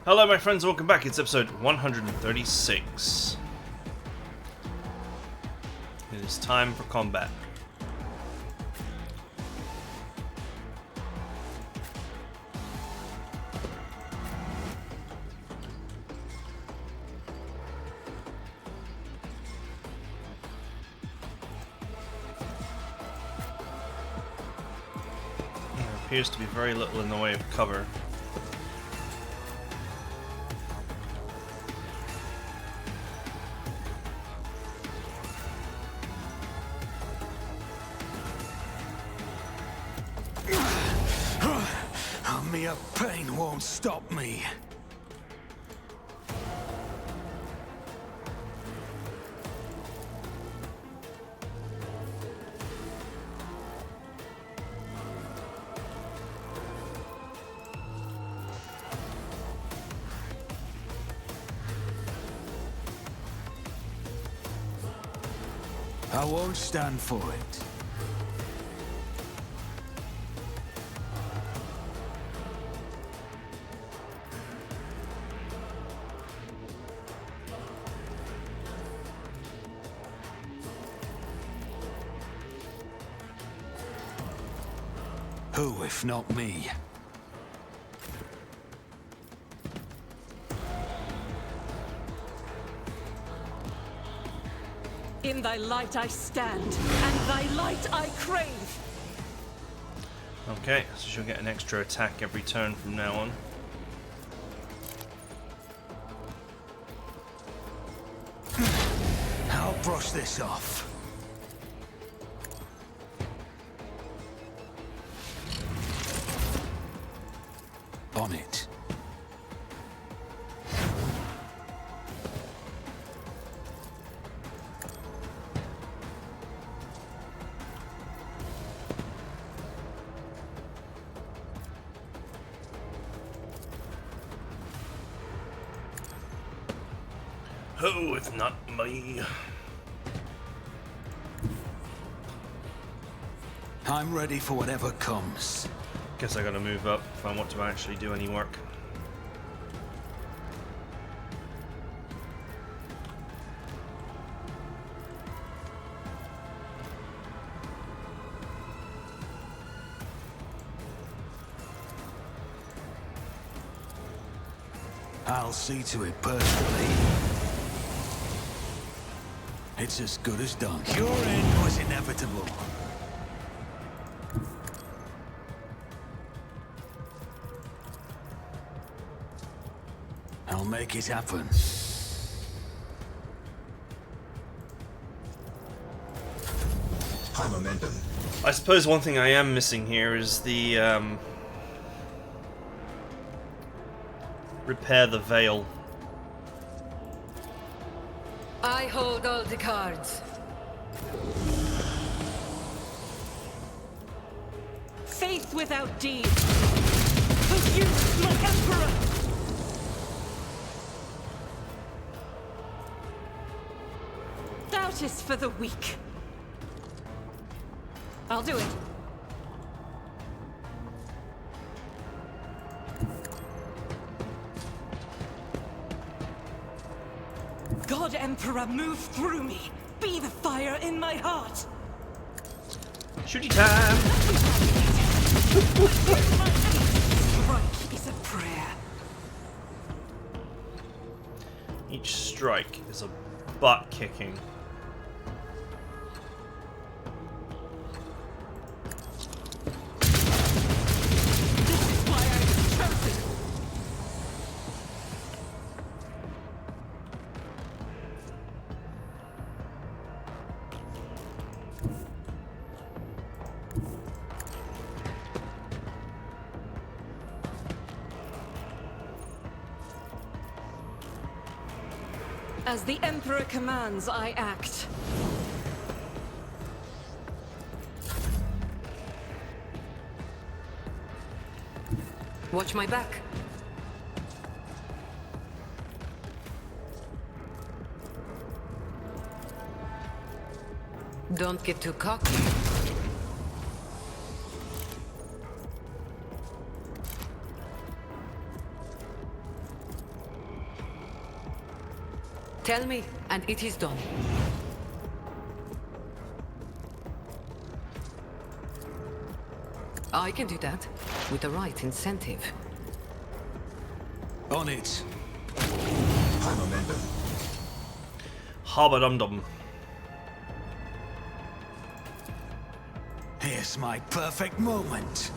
Hello my friends, welcome back. It's episode 136. It is time for combat. There appears to be very little in the way of cover. Mere pain won't stop me. I won't stand for it. Who, if not me? In thy light I stand, and thy light I crave. Okay, so she'll get an extra attack every turn from now on. I'll brush this off. On it. Who, if not me? I'm ready for whatever comes. Guess I gotta move up if I want to actually do any work. I'll see to it personally. It's as good as done. Your end was inevitable. I'll make it happen. High momentum. I suppose one thing I am missing here is the repair the veil. I hold all the cards. Faith without deed. For you, my emperor! Doubt is for the weak. I'll do it. God Emperor, move through me. Be the fire in my heart. Shooty time! Strike is a prayer. Each strike is a butt kicking. This is why I was chosen. As the Emperor commands, I act. Watch my back. Don't get too cocky. Tell me, and it is done. I can do that, with the right incentive. On it. High momentum. Habba-dum-dum. Here's my perfect moment.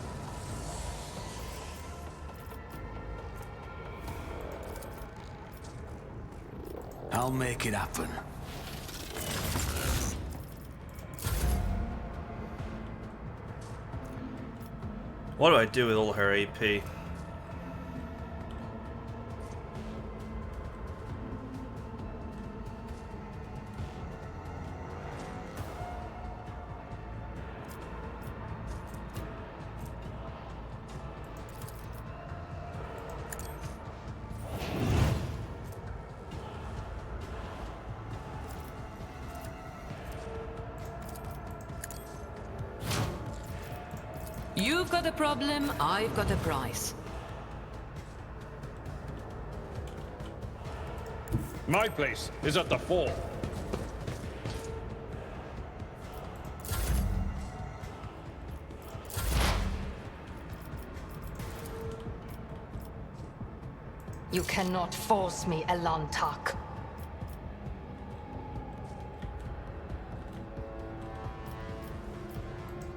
I'll make it happen. What do I do with all her AP? You've got a problem, I've got a price. My place is at the fore. You cannot force me, Elantak.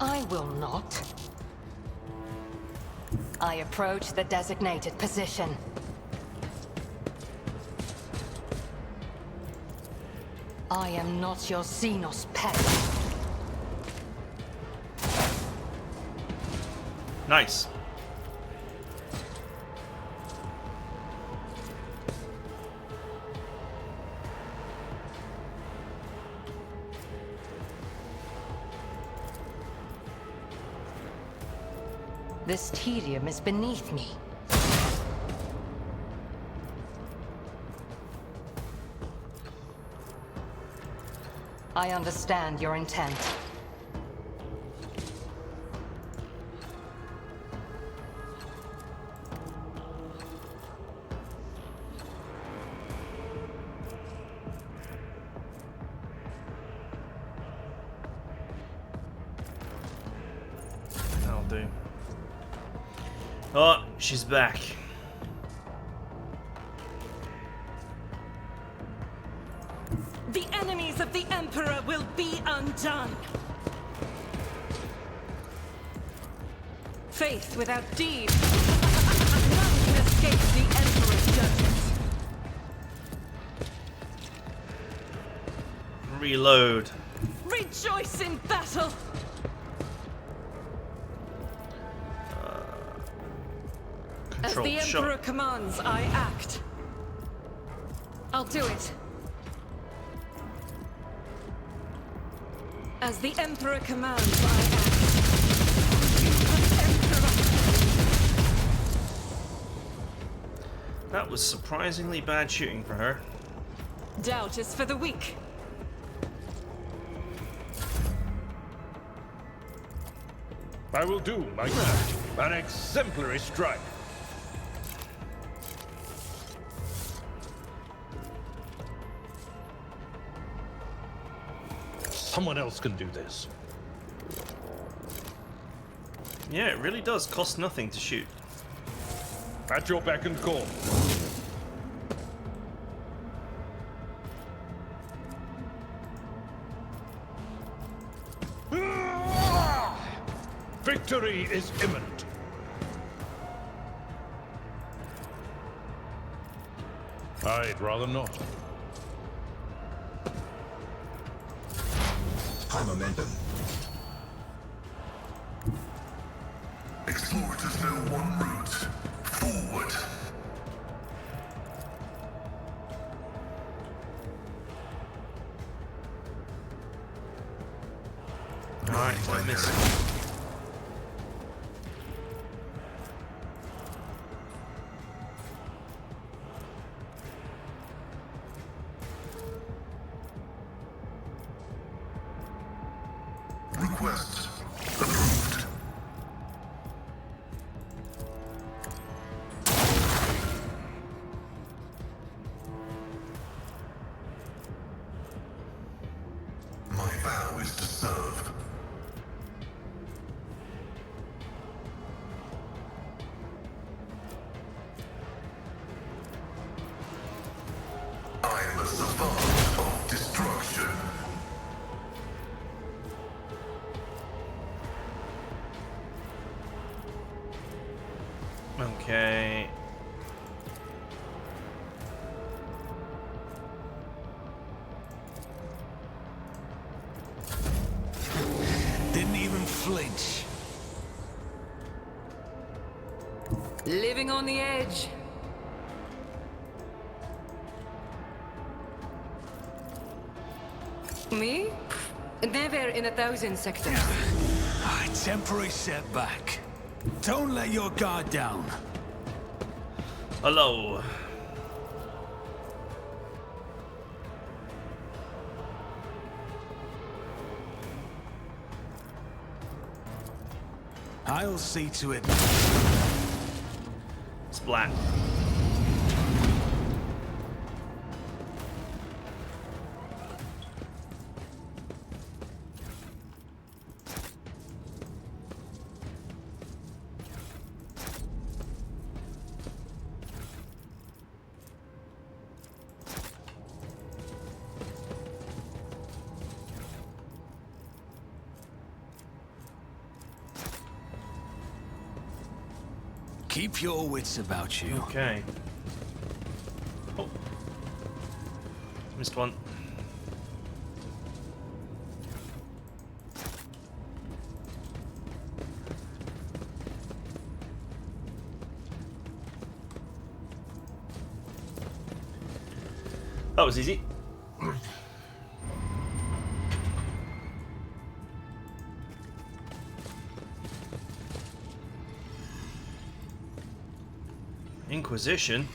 I will not. I approach the designated position. I am not your Xenos pet. Nice. This tedium is beneath me. I understand your intent. That'll do. Oh, she's back. The enemies of the Emperor will be undone. Faith without deed. None can escape the Emperor's judgment. Reload. Rejoice in battle! As Control the shot. Emperor commands, I act. I'll do it. As the Emperor commands, I act. That was surprisingly bad shooting for her. Doubt is for the weak. I will do my best. An exemplary strike. Someone else can do this. Yeah, it really does cost nothing to shoot. At your beck and call. Victory is imminent. I'd rather not. High momentum. Explorers know one route. Forward. Alright, I missed. Request approved. the path of destruction. Okay. Didn't even flinch. Living on the edge. Me? Never in 1,000 sectors. Temporary setback. Don't let your guard down. Hello. I'll see to it. Splat. Keep your wits about you. Okay. Oh. Missed one. That was easy. Inquisition?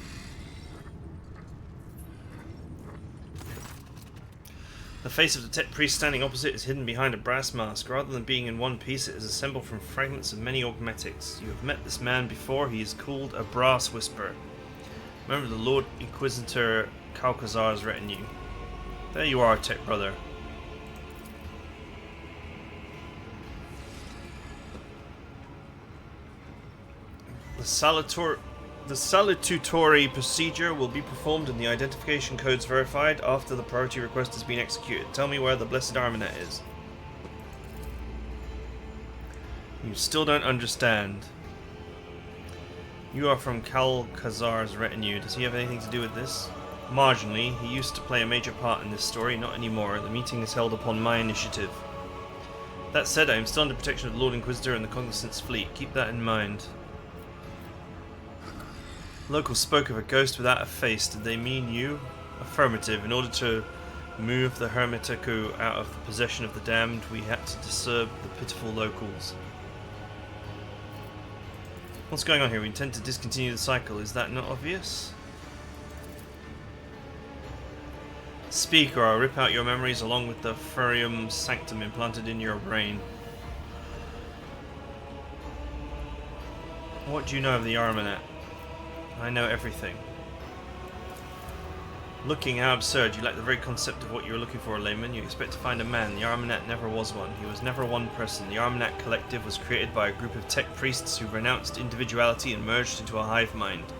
The face of the tech priest standing opposite is hidden behind a brass mask. Rather than being in one piece, it is assembled from fragments of many augmetics. You have met this man before. He is called a brass whisperer. Member of the Lord Inquisitor Calcazar's retinue. There you are, tech brother. The salutatory procedure will be performed and the identification codes verified after the priority request has been executed. Tell me where the blessed Armanet is. You still don't understand. You are from Calcazar's retinue. Does he have anything to do with this? Marginally. He used to play a major part in this story, not anymore. The meeting is held upon my initiative. That said, I am still under protection of the Lord Inquisitor and the Cognizant's fleet. Keep that in mind. Locals spoke of a ghost without a face. Did they mean you? Affirmative. In order to move the Hermetico out of the possession of the damned, we had to disturb the pitiful locals. What's going on here? We intend to discontinue the cycle. Is that not obvious? Speak, or I'll rip out your memories along with the Furium Sanctum implanted in your brain. What do you know of the Armanet? I know everything. Looking how absurd. You lack the very concept of what you were looking for, layman. You expect to find a man. The Armanet never was one. He was never one person. The Armanet Collective was created by a group of tech priests who renounced individuality and merged into a hive mind.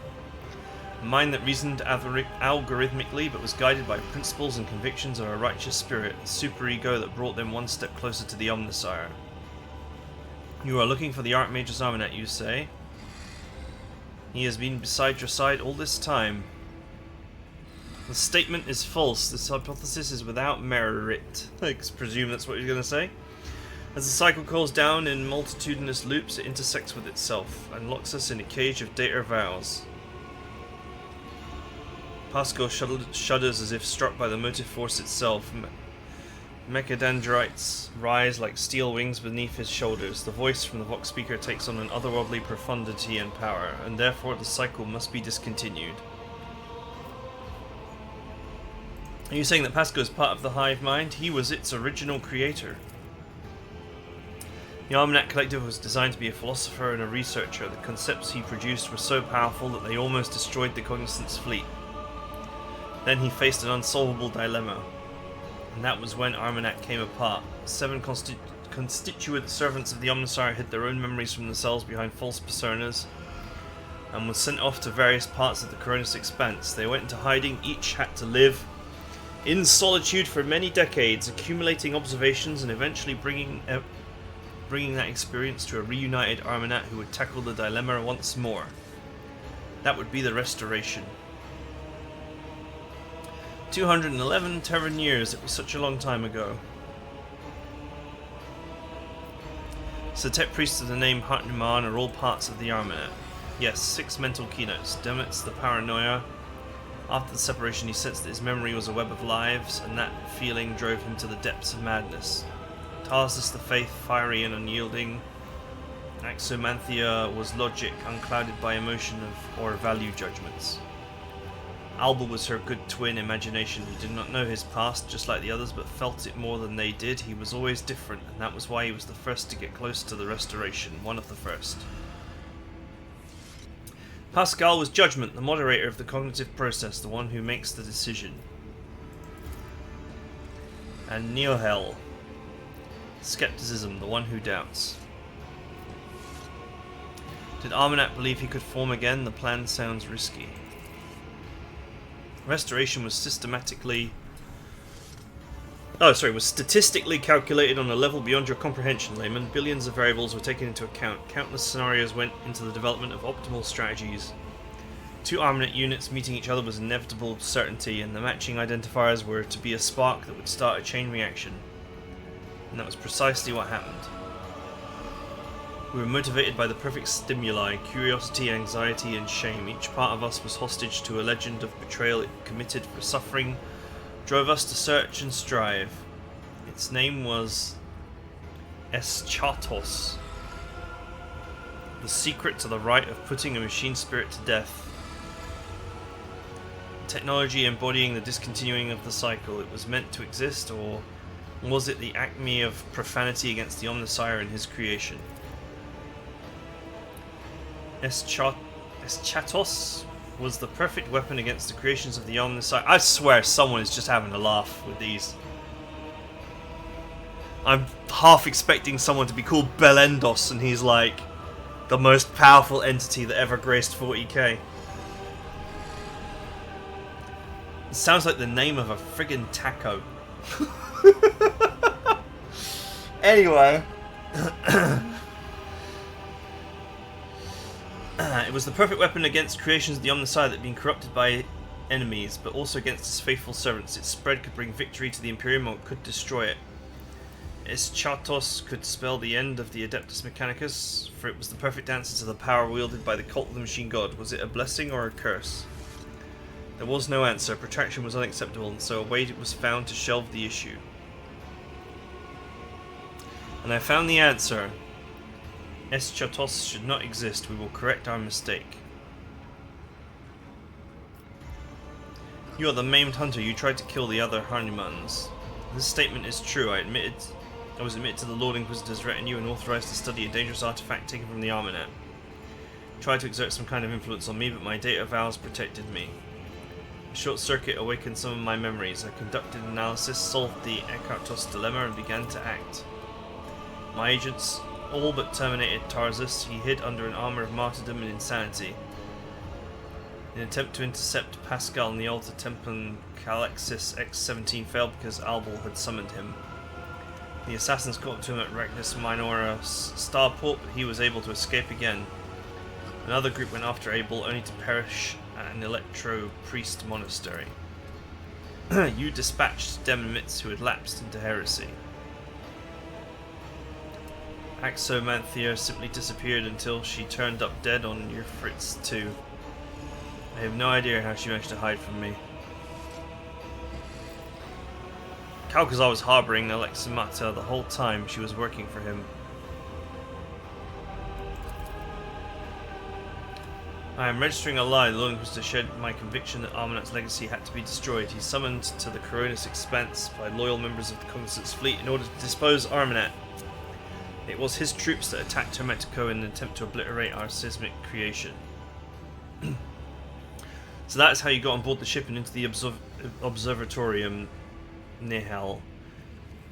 A mind that reasoned algorithmically but was guided by principles and convictions of a righteous spirit, a superego that brought them one step closer to the Omnissiah. You are looking for the Archmage's Armanet, you say? He has been beside your side all this time. The statement is false. This hypothesis is without merit. I presume that's what you're going to say. As the cycle coils down in multitudinous loops, it intersects with itself and locks us in a cage of data vows. Pascal shudders as if struck by the motive force itself. Mechadendrites rise like steel wings beneath his shoulders. The voice from the Vox speaker takes on an otherworldly profundity and power, and therefore the cycle must be discontinued. Are you saying that Pascal is part of the hive mind? He was its original creator. The Armanet Collective was designed to be a philosopher and a researcher. The concepts he produced were so powerful that they almost destroyed the Cognizant's fleet. Then he faced an unsolvable dilemma. And that was when Armanet came apart. 7 constituent servants of the Omnissiah hid their own memories from themselves behind false personas and were sent off to various parts of the Coronis expanse. They went into hiding, each had to live In solitude for many decades, accumulating observations and eventually bringing that experience to a reunited Armanet who would tackle the dilemma once more. That would be the Restoration. 211 Terran years, it was such a long time ago. So tech priests of the name Hartnuman are all parts of the Armanet. Yes, 6 mental keynotes. Demet's the paranoia. After the separation he sensed that his memory was a web of lives, and that feeling drove him to the depths of madness. Tarsus the faith, fiery and unyielding. Axomanthea was logic, unclouded by emotion or value judgments. Alba was her good twin, Imagination. He did not know his past, just like the others, but felt it more than they did. He was always different, and that was why he was the first to get close to the Restoration, one of the first. Pascal was Judgment, the moderator of the cognitive process, the one who makes the decision. And Neohel, Skepticism, the one who doubts. Did Armanet believe he could form again? The plan sounds risky. Restoration was statistically calculated on a level beyond your comprehension, layman. Billions of variables were taken into account. Countless scenarios went into the development of optimal strategies. 2 Armanet units meeting each other was inevitable certainty, and the matching identifiers were to be a spark that would start a chain reaction. And that was precisely what happened. We were motivated by the perfect stimuli: curiosity, anxiety, and shame. Each part of us was hostage to a legend of betrayal it committed for suffering, drove us to search and strive. Its name was Eschatos, the secret to the right of putting a machine spirit to death. Technology embodying the discontinuing of the cycle. It was meant to exist, or was it the acme of profanity against the Omnissiah and his creation? Eschatos was the perfect weapon against the creations of the Omnissiah. I swear someone is just having a laugh with these. I'm half expecting someone to be called Belendos and he's like the most powerful entity that ever graced 40k. It sounds like the name of a friggin' taco. Anyway. It was the perfect weapon against creations of the Omnissiah that had been corrupted by enemies, but also against his faithful servants. Its spread could bring victory to the Imperium or it could destroy it. Eschatos could spell the end of the Adeptus Mechanicus, for it was the perfect answer to the power wielded by the cult of the Machine God. Was it a blessing or a curse? There was no answer. Protraction was unacceptable, and so a way was found to shelve the issue. And I found the answer. Eschatos should not exist. We will correct our mistake. You are the maimed hunter. You tried to kill the other Harnumans. This statement is true. I was admitted to the Lord Inquisitor's retinue and authorized to study a dangerous artifact taken from the Armanet. Tried to exert some kind of influence on me, but my data vows protected me. A short circuit awakened some of my memories. I conducted analysis, solved the Eschatos dilemma, and began to act. My agents all but terminated Tarsus. He hid under an armor of martyrdom and insanity. In an attempt to intercept Pascal in the Alta Templum, Calexis X-17 failed because Albal had summoned him. The assassins caught up to him at Rectus Minora starport, but he was able to escape again. Another group went after Abel, only to perish at an electro-priest monastery. You dispatched Demonites who had lapsed into heresy. Axomanthea simply disappeared until she turned up dead on your Fritz 2. I have no idea how she managed to hide from me. Calcazar was harboring Aleximata the whole time she was working for him. I am registering a lie. The Lord Inquisitor shared my conviction that Armanet's legacy had to be destroyed. He summoned to the Coronis Expanse by loyal members of the Cognizant's fleet in order to dispose Armanet. It was his troops that attacked Hermetico in an attempt to obliterate our seismic creation. So that's how you got on board the ship and into the Observatorium, Nihal.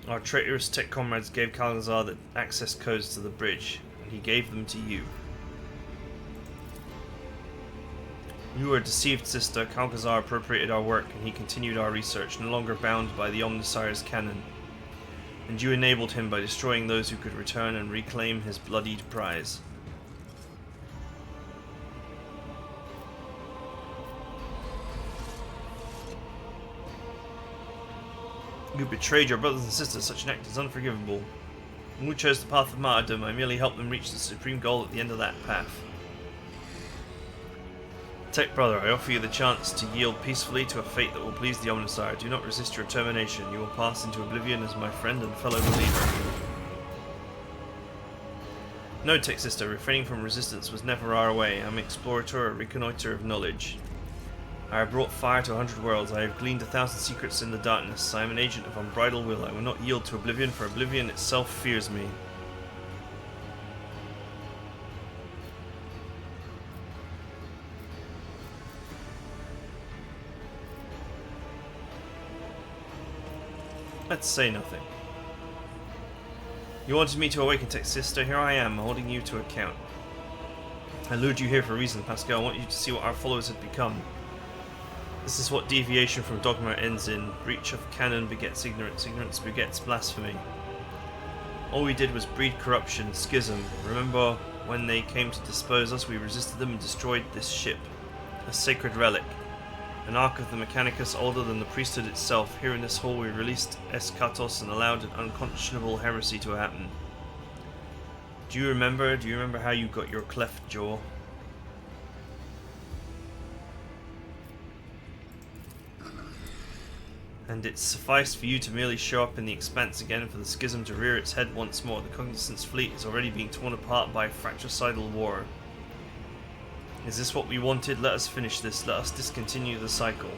Our traitorous tech comrades gave Calazar the access codes to the bridge, and he gave them to you. You were deceived, sister. Kalkazar appropriated our work, and he continued our research, no longer bound by the Omnissire's canon. And you enabled him by destroying those who could return and reclaim his bloodied prize. You betrayed your brothers and sisters. Such an act is unforgivable. When we chose the path of martyrdom, I merely helped them reach the supreme goal at the end of that path. Tech brother, I offer you the chance to yield peacefully to a fate that will please the Omnissiah. Do not resist your termination. You will pass into oblivion as my friend and fellow believer. No, Tech sister, refraining from resistance was never our way. I am an explorator, a reconnoiter of knowledge. I have brought fire to 100 worlds. I have gleaned 1,000 secrets in the darkness. I am an agent of unbridled will. I will not yield to oblivion, for oblivion itself fears me. Let's say nothing. You wanted me to awaken, Tech sister. Here I am, holding you to account. I lured you here for a reason, Pascal. I want you to see what our followers have become. This is what deviation from dogma ends in. Breach of canon begets ignorance. Ignorance begets blasphemy. All we did was breed corruption, schism. Remember when they came to dispose us, we resisted them and destroyed this ship. A sacred relic. An ark of the Mechanicus older than the priesthood itself. Here in this hall we released Eschatos and allowed an unconscionable heresy to happen. Do you remember? Do you remember how you got your cleft jaw? And it sufficed for you to merely show up in the expanse again for the schism to rear its head once more. The Cognizance fleet is already being torn apart by fratricidal war. Is this what we wanted? Let us finish this. Let us discontinue the cycle.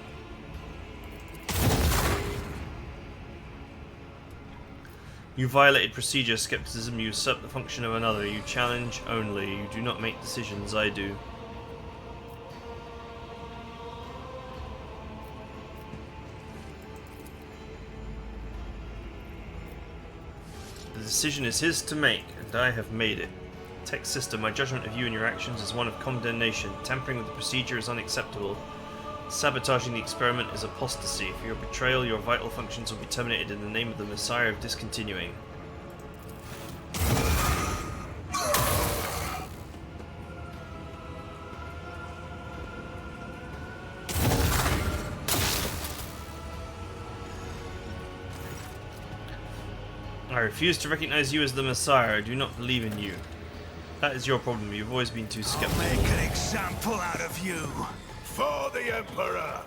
You violated procedure, skepticism. You usurp the function of another. You challenge only. You do not make decisions. I do. The decision is his to make, and I have made it. Tech sister, my judgment of you and your actions is one of condemnation. Tampering with the procedure is unacceptable. Sabotaging the experiment is apostasy. For your betrayal, your vital functions will be terminated in the name of the Messiah of discontinuing. I refuse to recognize you as the Messiah. I do not believe in you. That is your problem. You've always been too skeptical. I'll make an example out of you. For the Emperor!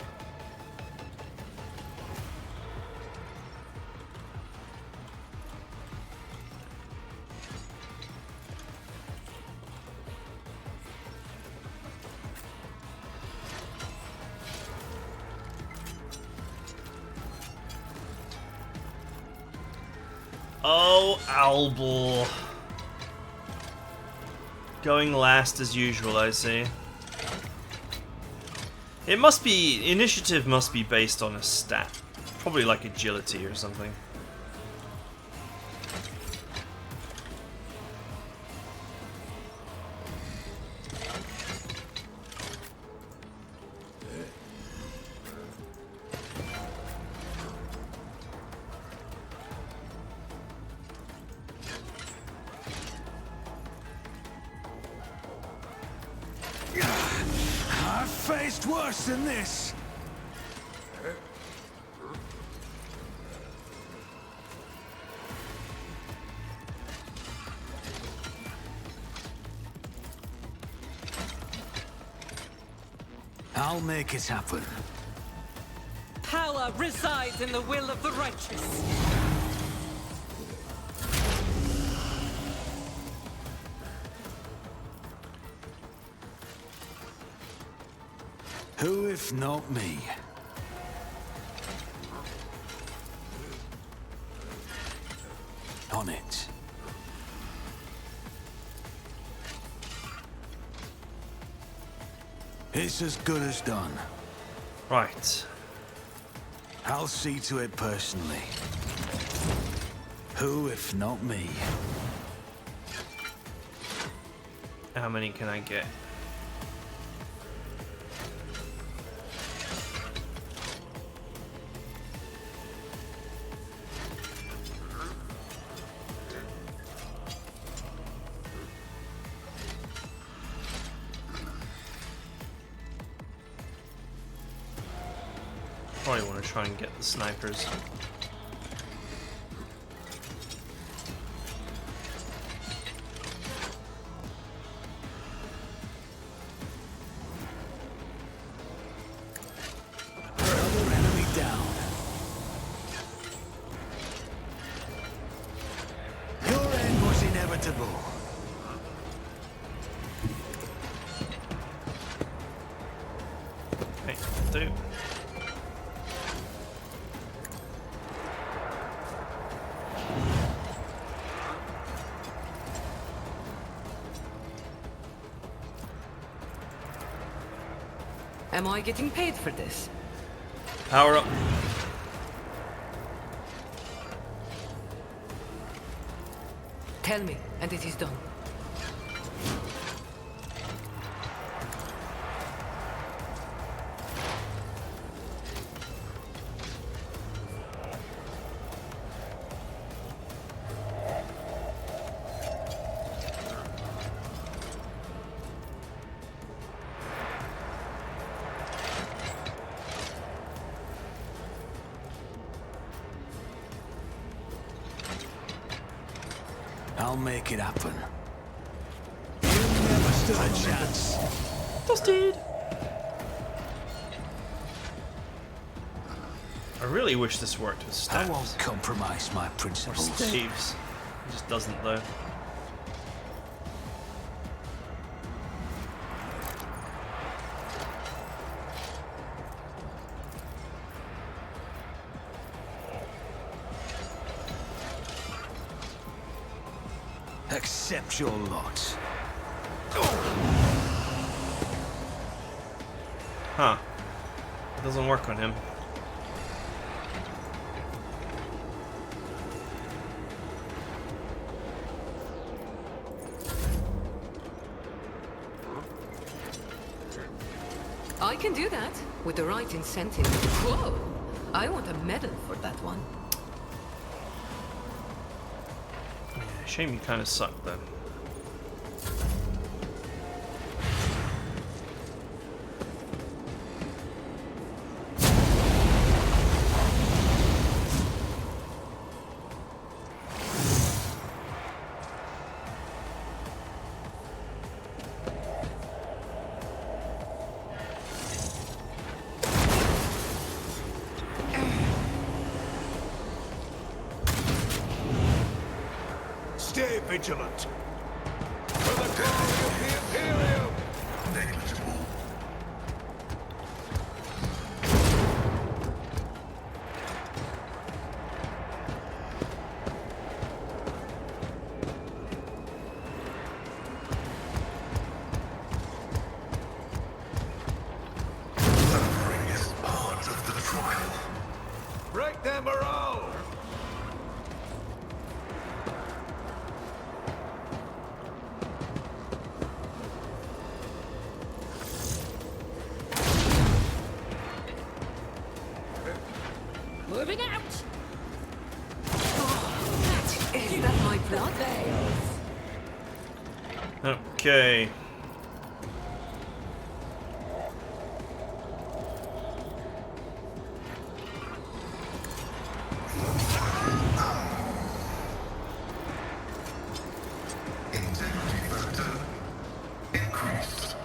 Oh, Albor. Going last as usual, I see. It must be... Initiative must be based on a stat. Probably like agility or something. I've faced worse than this. I'll make it happen. Power resides in the will of the righteous. Who if not me? On it. It's as good as done. Right. I'll see to it personally. Who if not me? How many can I get? Probably want to try and get the snipers. Another enemy down. Your end was inevitable. Okay, do. Am I getting paid for this? Power up. Tell me, and it is done. I'll make it happen. You never stood a chance. Dusted! I really wish this worked with I staffs. won't compromise my Or principles. staves. It just doesn't though. Accept your lot. Huh. It doesn't work on him. I can do that with the right incentive. Whoa! I want a medal for that one. Yeah, shame you kind of suck though. Stay vigilant. For the glory of the Imperium! Negligible. Suffering is part of the trial. Break their morale! Moving out! Is that my blood? Okay. Integrity factor increased.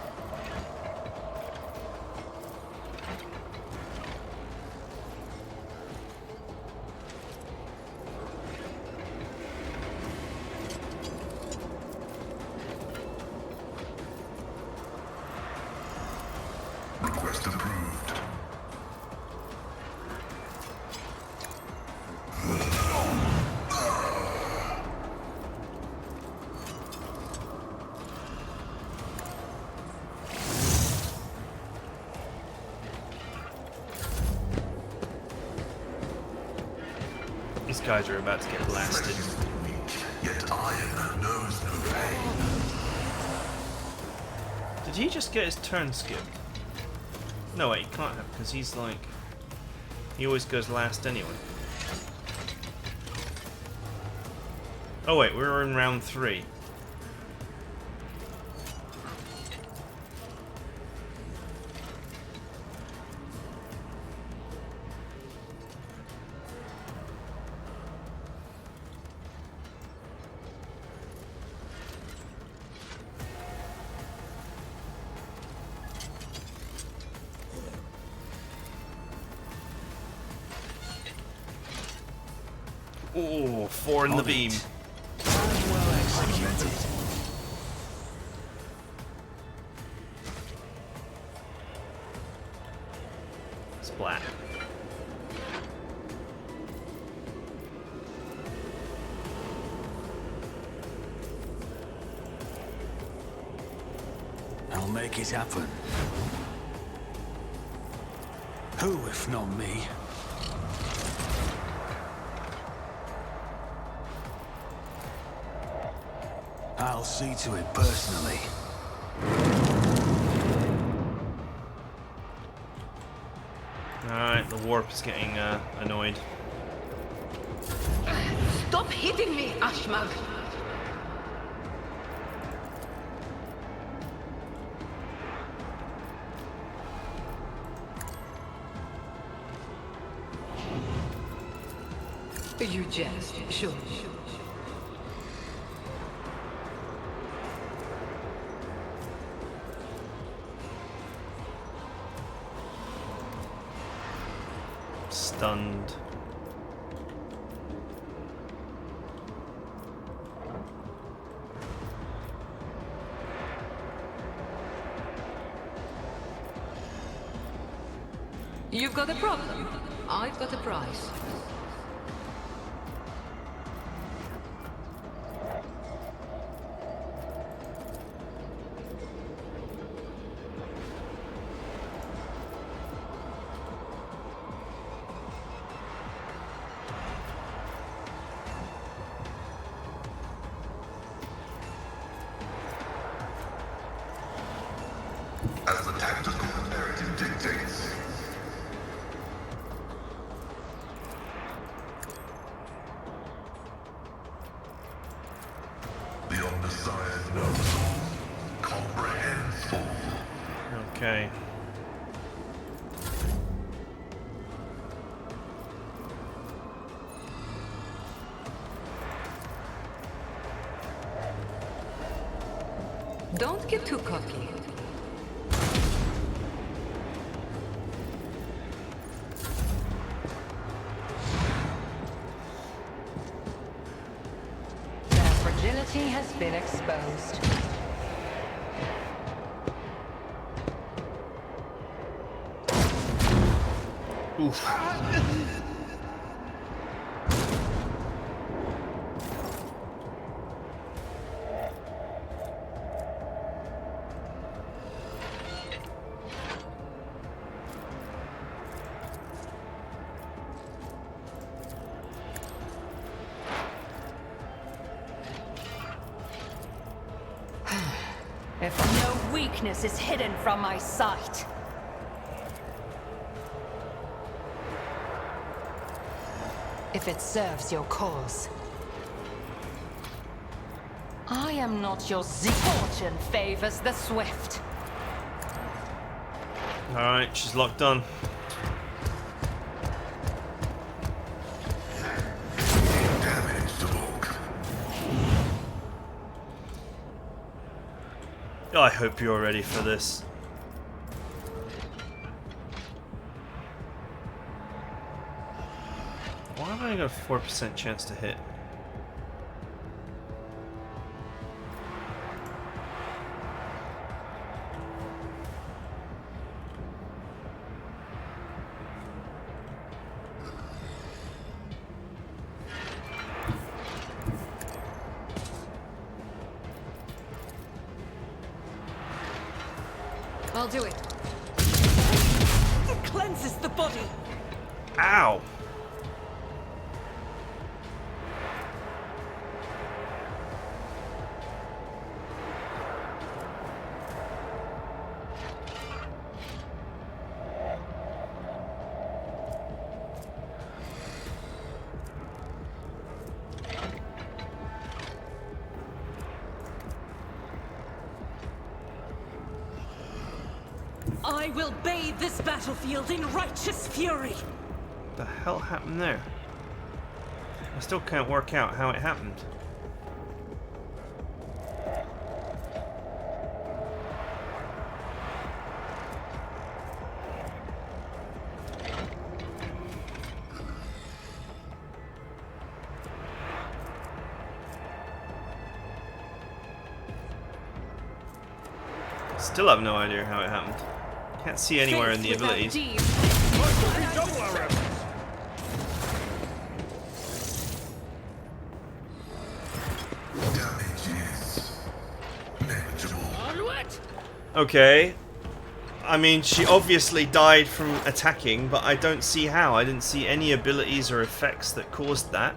Request approved. These guys are about to get blasted. Flesh is weak, yet iron knows no pain. Did he just get his turn skipped? No, wait, he can't have, because he's like... He always goes last anyway. Oh wait, we're in round 3. Oh, 4 in the On beam. it. And well executed. Splat. I'll make it happen. Who, if not me? I'll see to it personally. Alright, the warp is getting annoyed. Stop hitting me, Ashmag! You jest, sure. Stunned. You've got a problem. I've got a prize. As the tactical imperative dictates. The omniscient knows all, comprehends all. Okay. Don't get too cocky. Their fragility has been exposed. Oof. If no weakness is hidden from my sight. If it serves your cause. I am not your fortune favors the swift. Alright, she's locked on. Damage to Volk. I hope you're ready for this. Why have I only got a 4% chance to hit? I'll do it. It cleanses the body. Ow! I will bathe this battlefield in righteous fury. What the hell happened there? I still can't work out how it happened. Still have no idea how it happened. Can't see anywhere in the Faith without abilities. deed. Double our efforts. Damage is negligible. Onward! Okay. I mean, she obviously died from attacking, but I don't see how. I didn't see any abilities or effects that caused that.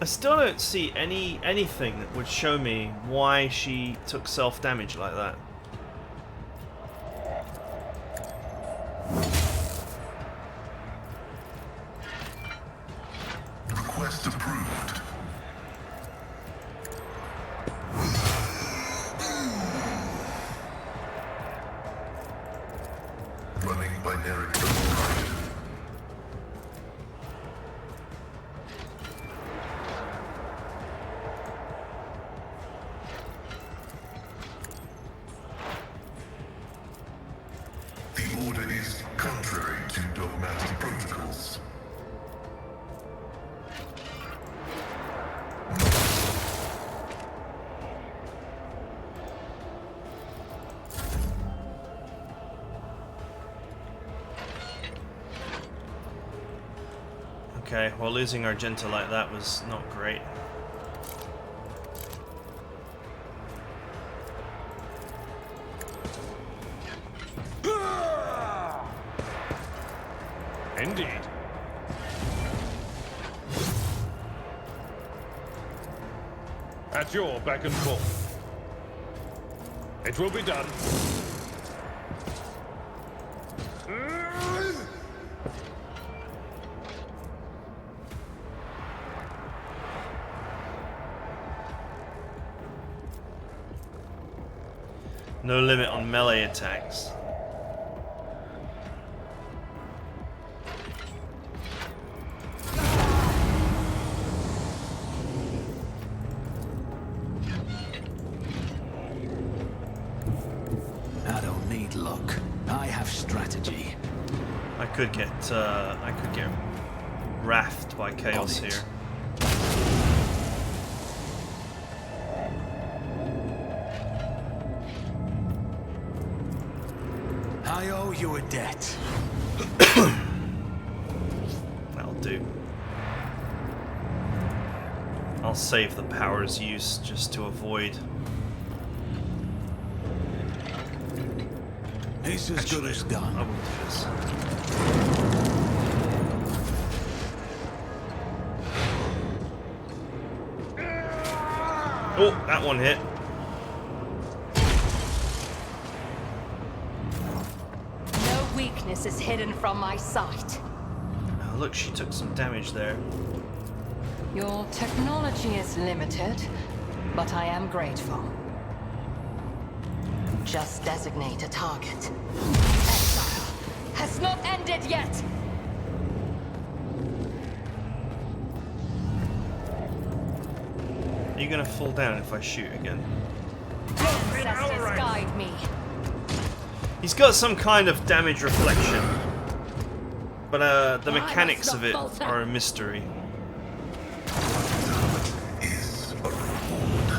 I still don't see anything that would show me why she took self-damage like that. Request approved. Running binary override. The order is contrary to dogmatic protocols. Okay, well, losing Argenta like that was not great. Indeed. At your beck and call. It will be done. No limit on melee attacks. I don't need luck. I have strategy. I could get rafted by chaos On it. here. I owe you a debt. That'll do. I'll save the power's use just to avoid. It's as good as I done. will do this. Oh, that one hit. No weakness is hidden from my sight. Oh, look, she took some damage there. Your technology is limited, but I am grateful. Just designate a target. Exile has not ended yet! Are you gonna fall down if I shoot again? Ancestors guide me. He's got some kind of damage reflection, but the mechanics of it are a mystery. Is a reward.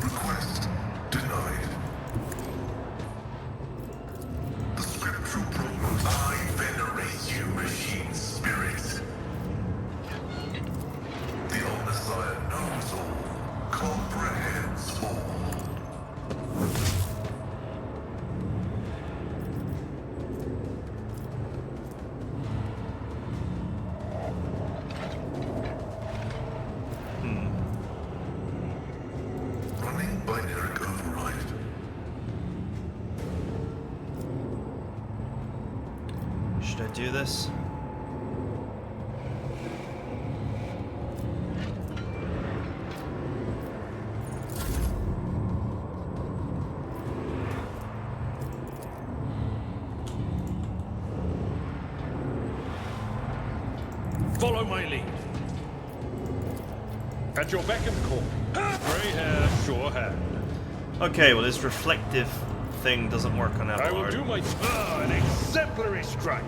Request denied. The scriptural program. I venerate you, machine spirit. The old Messiah knows all, comprehends all. do this. Follow my lead. At your beck and call. Grey hair, sure hand. Okay, well his reflective thing doesn't work on I will Abelard. do my an exemplary strike.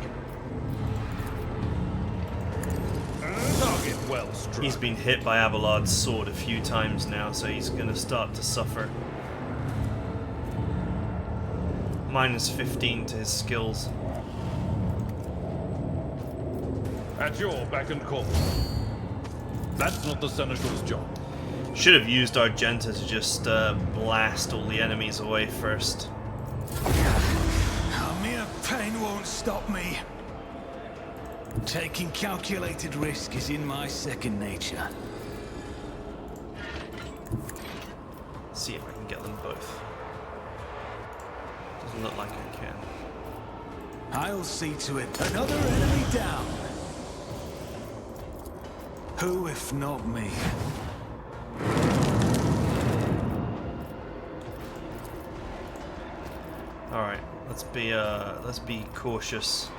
Target well struck. He's been hit by Abelard's sword a few times now, so he's gonna start to suffer. Minus 15 to his skills. At your beck and call. That's not the Seneschal's job. Should have used Argenta to just blast all the enemies away first. Mere pain won't stop me. Taking calculated risk is in my second nature. See if I can get them both. Doesn't look like I can. I'll see to it. Another enemy down. Who if not me? Alright, let's be cautious.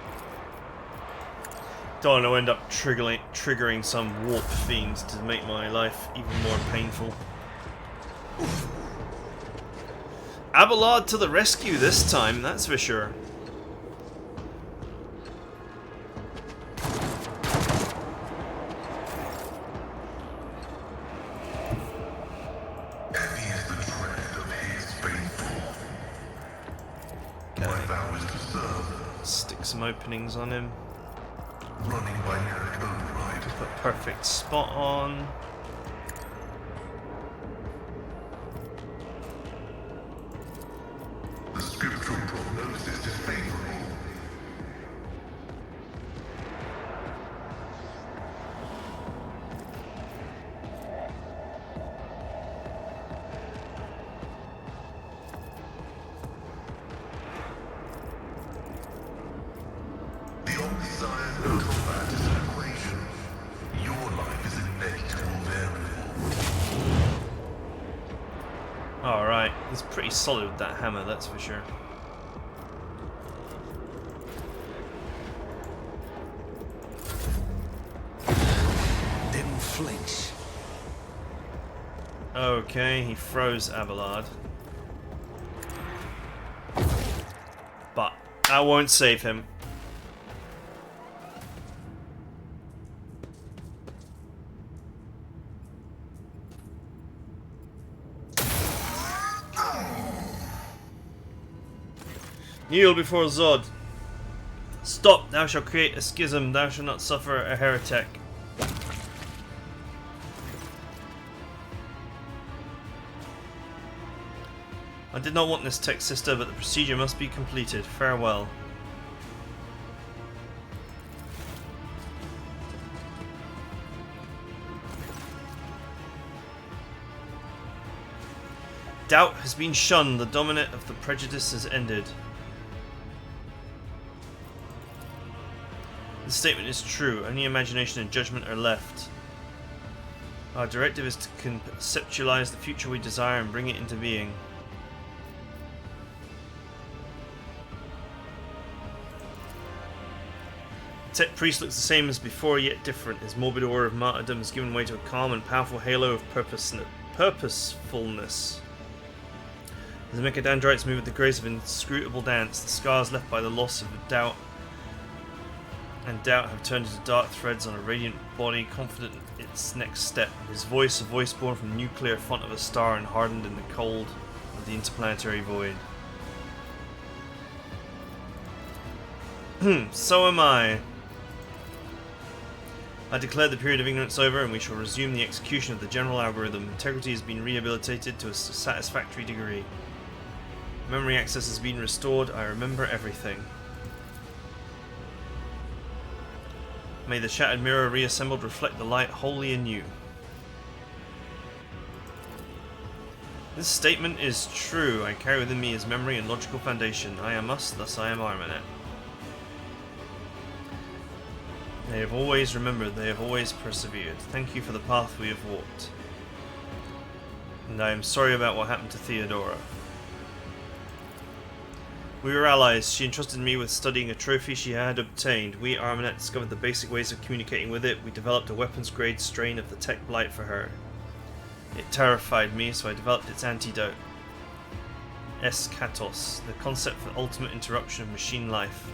Don't want to end up triggering some warp fiend to make my life even more painful. Abelard to the rescue this time, that's for sure. Heavy is the tread of his faithful. My vow is to serve, Stick some openings on him. running by lyric override. Put perfect spot on. The scriptural prognosis is favorable. The only science of combat is an equation. Your life is an inevitable variable. Alright, he's pretty solid with that hammer, that's for sure. Didn't flinch. Okay, he froze Abelard. But that won't save him. Kneel before Zod. Stop, thou shalt create a schism, thou shalt not suffer a heretic. I did not want this text, sister, but the procedure must be completed. Farewell. Doubt has been shunned, the dominant of the prejudice has ended. The statement is true, only imagination and judgment are left. Our directive is to conceptualize the future we desire and bring it into being. The Tech Priest looks the same as before, yet different. His morbid aura of martyrdom has given way to a calm and powerful halo of purposefulness. His mechadendrites move with the grace of inscrutable dance. The scars left by the loss of doubt have turned into dark threads on a radiant body, confident in its next step. His voice, a voice born from the nuclear font of a star and hardened in the cold of the interplanetary void. So am I. I declare the period of ignorance over, and we shall resume the execution of the general algorithm. Integrity has been rehabilitated to a satisfactory degree. Memory access has been restored. I remember everything. May the shattered mirror reassembled reflect the light wholly anew. This statement is true. I carry within me his memory and logical foundation. I am us, thus I am Armanet. They have always remembered, they have always persevered. Thank you for the path we have walked. And I am sorry about what happened to Theodora. We were allies. She entrusted me with studying a trophy she had obtained. We, Armanet, discovered the basic ways of communicating with it. We developed a weapons-grade strain of the tech blight for her. It terrified me, so I developed its antidote. Eschatos, the concept for ultimate interruption of machine life.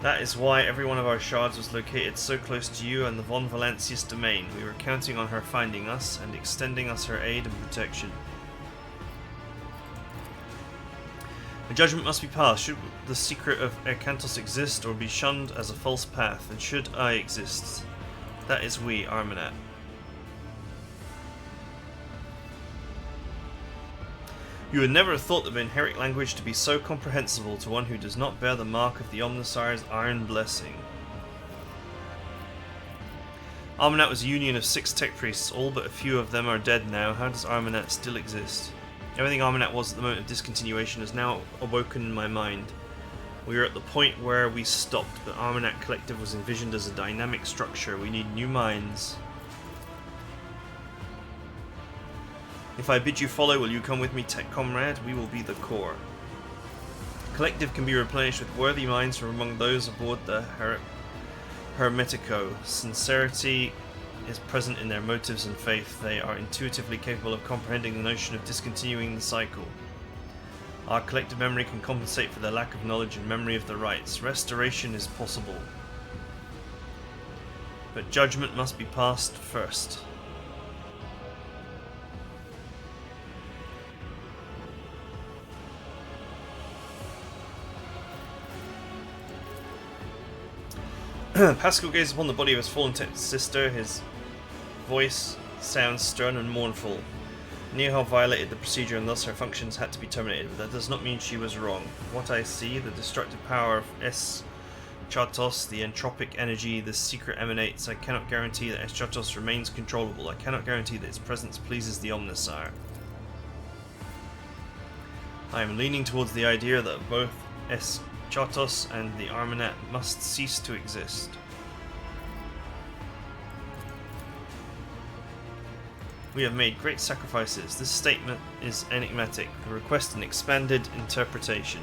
That is why every one of our shards was located so close to you and the Von Valancius domain. We were counting on her finding us and extending us her aid and protection. A judgment must be passed. Should the secret of Ercantos exist or be shunned as a false path? And should I exist? That is we, Armanet. You would never have thought the inherent language to be so comprehensible to one who does not bear the mark of the Omnissire's iron blessing. Armanet was a union of 6 tech priests. All but a few of them are dead now. How does Armanet still exist? Everything Armanet was at the moment of discontinuation has now awoken in my mind. We are at the point where we stopped, but Armanet Collective was envisioned as a dynamic structure. We need new minds. If I bid you follow, will you come with me, tech comrade? We will be the core. The collective can be replenished with worthy minds from among those aboard the Hermetico. Sincerity is present in their motives and faith. They are intuitively capable of comprehending the notion of discontinuing the cycle. Our collective memory can compensate for their lack of knowledge and memory of the rites. Restoration is possible. But judgment must be passed first. Pascal gazed upon the body of his fallen sister. His voice sounds stern and mournful. Nihal violated the procedure and thus her functions had to be terminated, but that does not mean she was wrong. What I see, the destructive power of Eschatos, the entropic energy this secret emanates, I cannot guarantee that Eschatos remains controllable. I cannot guarantee that its presence pleases the Omnissiah. I am leaning towards the idea that both Eschatos and the Armanet must cease to exist. We have made great sacrifices. This statement is enigmatic. I request an expanded interpretation.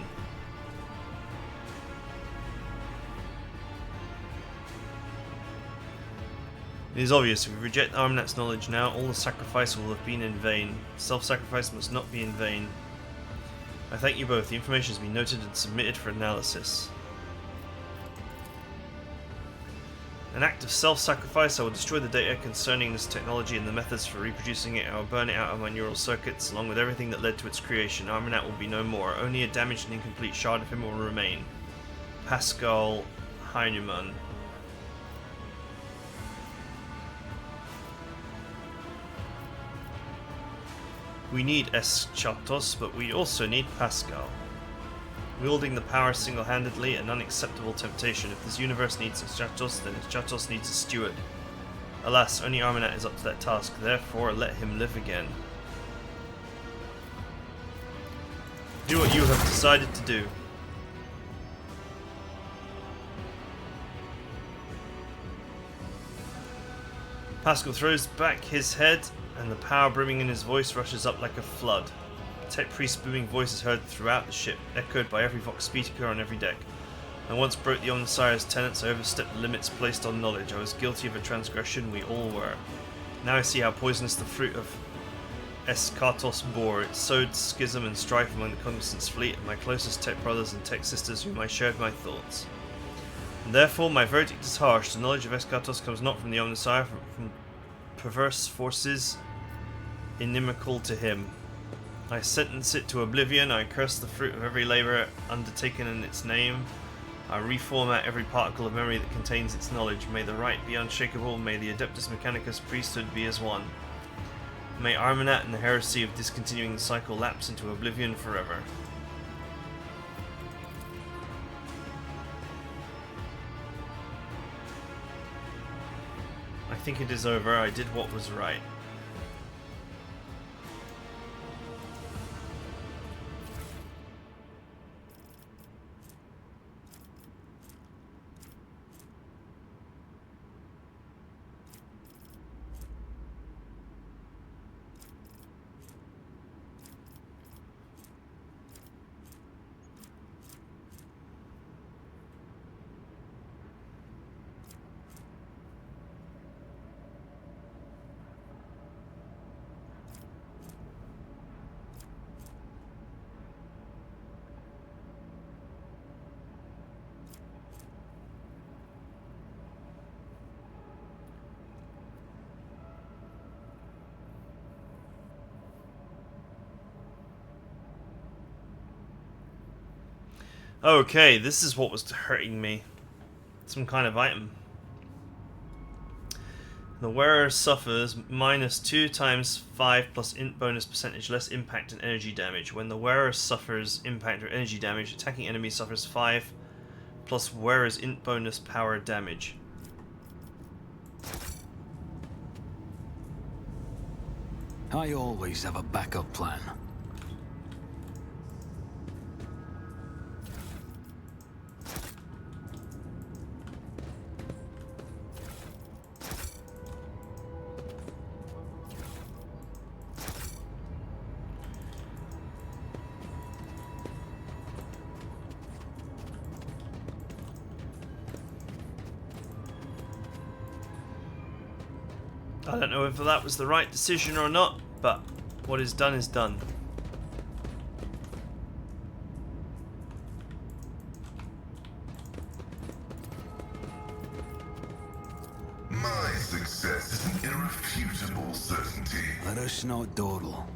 It is obvious, if we reject Armanet's knowledge now, all the sacrifice will have been in vain. Self-sacrifice must not be in vain. I thank you both. The information has been noted and submitted for analysis. An act of self-sacrifice, I will destroy the data concerning this technology and the methods for reproducing it. I will burn it out of my neural circuits, along with everything that led to its creation. Armanet will be no more. Only a damaged and incomplete shard of him will remain. Pascal Heinemann. We need Eschatos, but we also need Pascal. Wielding the power single-handedly, an unacceptable temptation. If this universe needs Eschatos, then Eschatos needs a steward. Alas, only Armanet is up to that task, therefore let him live again. Do what you have decided to do. Pascal throws back his head, and the power brimming in his voice rushes up like a flood. Tech priest's booming voice is heard throughout the ship, echoed by every vox speaker on every deck. I once broke the Omnissire's tenets. I overstepped the limits placed on knowledge. I was guilty of a transgression. We all were. Now I see how poisonous the fruit of Eschatos bore. It sowed schism and strife among the Cognizant's fleet and my closest tech brothers and tech sisters whom I shared my thoughts. And therefore my verdict is harsh. The knowledge of Eschatos comes not from the Omnissiah, from perverse forces inimical to him. I sentence it to oblivion. I curse the fruit of every labour undertaken in its name. I reformat every particle of memory that contains its knowledge. May the right be unshakable. May the Adeptus Mechanicus priesthood be as one. May Armanet and the heresy of discontinuing the cycle lapse into oblivion forever. I think it is over. I did what was right. Okay, this is what was hurting me. Some kind of item. The wearer suffers -2 × 5 plus int bonus percentage less impact and energy damage. When the wearer suffers impact or energy damage, attacking enemy suffers 5 plus wearer's int bonus power damage. I always have a backup plan. I don't know if that was the right decision or not, but what is done is done. My success is an irrefutable certainty. Let us not dawdle.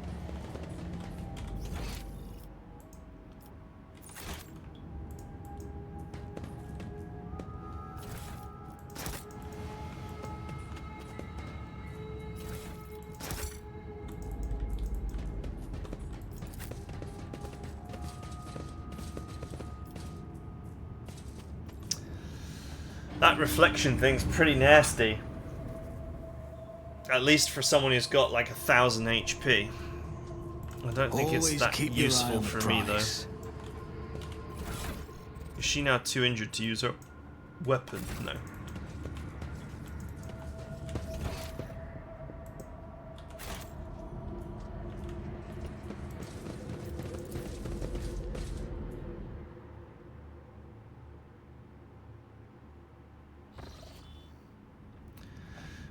That reflection thing's pretty nasty. At least for someone who's got like 1,000 HP. I don't think it's Always that keep your eye useful on the for me though. prize. Is she now too injured to use her weapon? No.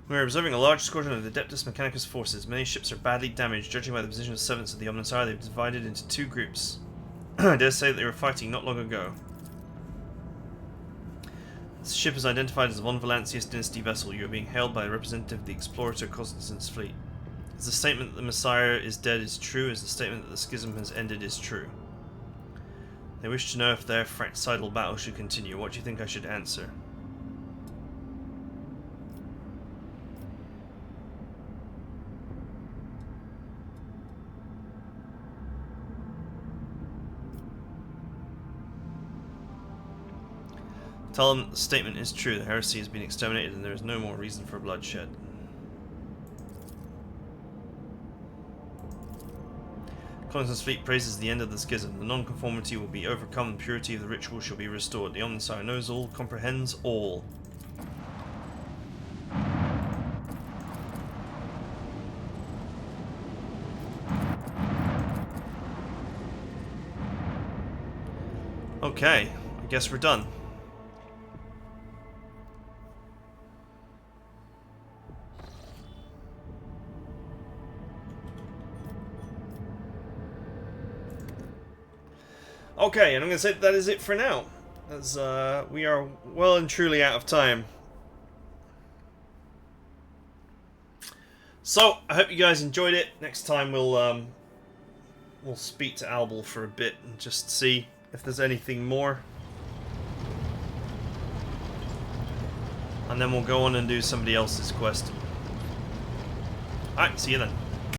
We are observing a large squadron of the Adeptus Mechanicus forces. Many ships are badly damaged. Judging by the position of servants of the Omnissiah, they've divided into 2 groups. I dare say that they were fighting not long ago. This ship is identified as a Von Valancius Dynasty vessel. You are being hailed by a representative of the Explorator Cognizance fleet. Is the statement that the Messiah is dead is true? Is the statement that the schism has ended is true? They wish to know if their fratricidal battle should continue. What do you think I should answer? Tell them that the statement is true. The heresy has been exterminated and there is no more reason for bloodshed. Cognizance fleet praises the end of the schism. The non-conformity will be overcome and purity of the ritual shall be restored. The Omnissiah knows all, comprehends all. Okay, I guess we're done. Okay, and I'm going to say that is it for now, as we are well and truly out of time. So, I hope you guys enjoyed it. Next time we'll speak to Albel for a bit and just see if there's anything more. And then we'll go on and do somebody else's quest. Alright, see you then.